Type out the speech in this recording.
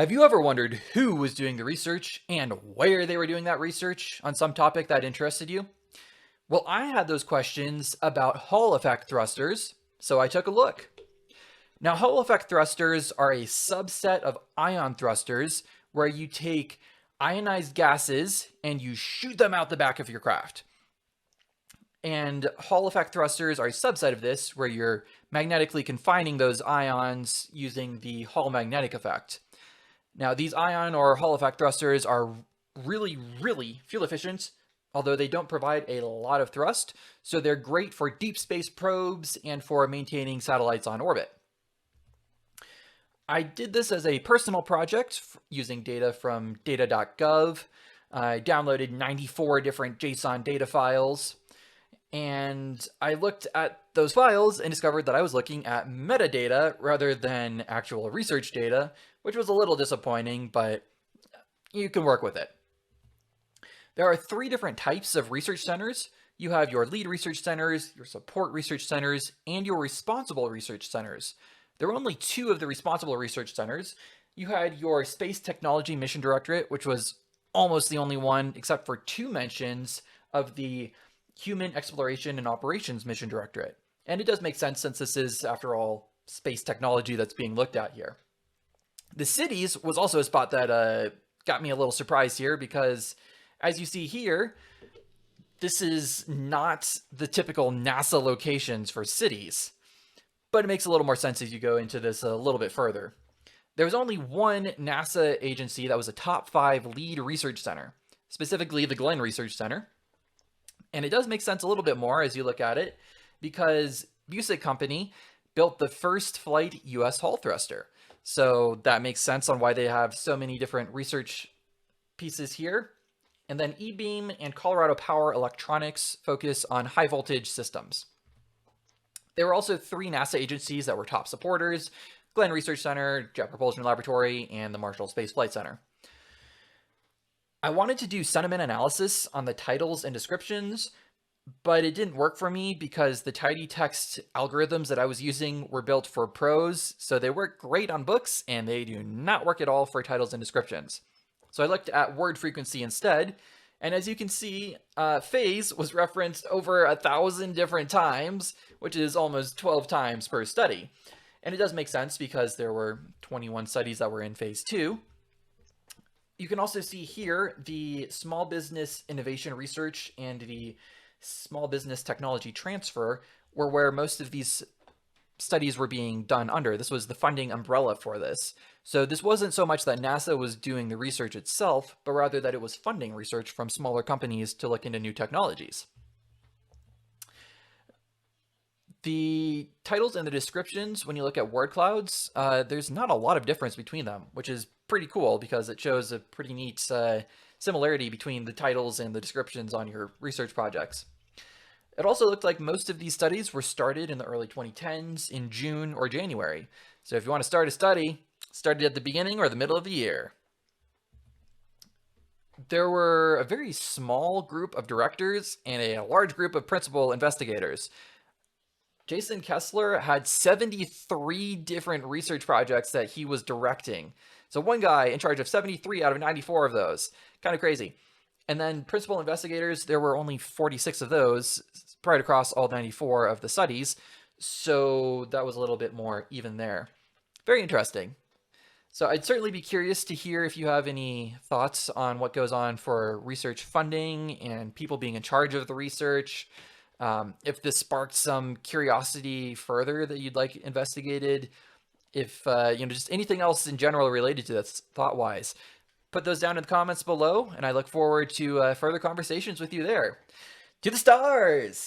Have you ever wondered who was doing the research and where they were doing that research on some topic that interested you? Well, I had those questions about Hall effect thrusters, so I took a look. Now, Hall effect thrusters are a subset of ion thrusters where you take ionized gases and you shoot them out the back of your craft. And Hall effect thrusters are a subset of this where you're magnetically confining those ions using the Hall magnetic effect. Now, these ion or Hall effect thrusters are really fuel efficient, although they don't provide a lot of thrust, so they're great for deep space probes and for maintaining satellites on orbit. I did this as a personal project using data from data.gov. I downloaded 94 different JSON data files, and I looked at those files and discovered that I was looking at metadata rather than actual research data, which was a little disappointing, but you can work with it. There are 3 different types of research centers. You have your lead research centers, your support research centers, and your responsible research centers. There were only 2 of the responsible research centers. You had your Space Technology Mission Directorate, which was almost the only one, except for 2 mentions of the Human Exploration and Operations Mission Directorate. And it does make sense since this is, after all, space technology that's being looked at here. The cities was also a spot that got me a little surprised here because, as you see here, this is not the typical NASA locations for cities, but it makes a little more sense as you go into this a little bit further. There was only one NASA agency that was a top 5 lead research center, specifically the Glenn Research Center. And it does make sense a little bit more as you look at it because Busek Company built the first flight US Hall thruster. So that makes sense on why they have so many different research pieces here. And then E-beam and Colorado Power Electronics focus on high voltage systems. There were also 3 NASA agencies that were top supporters: Glenn Research Center, Jet Propulsion Laboratory, and the Marshall Space Flight Center. I wanted to do sentiment analysis on the titles and descriptions, but it didn't work for me because the tidy text algorithms that I was using were built for prose, so they work great on books, and they do not work at all for titles and descriptions. So I looked at word frequency instead, and as you can see, phase was referenced over 1,000 different times, which is almost 12 times per study. And it does make sense because there were 21 studies that were in phase 2. You can also see here the small business innovation research and the small business technology transfer were where most of these studies were being done under. This was the funding umbrella for this. So this wasn't so much that NASA was doing the research itself, but rather that it was funding research from smaller companies to look into new technologies. The titles and the descriptions, when you look at word clouds, there's not a lot of difference between them, which is pretty cool because it shows a pretty neat similarity between the titles and the descriptions on your research projects. It also looked like most of these studies were started in the early 2010s in June or January. So if you want to start a study, start it at the beginning or the middle of the year. There were a very small group of directors and a large group of principal investigators. Jason Kessler had 73 different research projects that he was directing. So one guy in charge of 73 out of 94 of those. Kind of crazy. And then principal investigators, there were only 46 of those spread across all 94 of the studies. So that was a little bit more even there. Very interesting. So I'd certainly be curious to hear if you have any thoughts on what goes on for research funding and people being in charge of the research. If this sparked some curiosity further that you'd like investigated, if just anything else in general related to this thought-wise, put those down in the comments below, and I look forward to further conversations with you there. To the stars!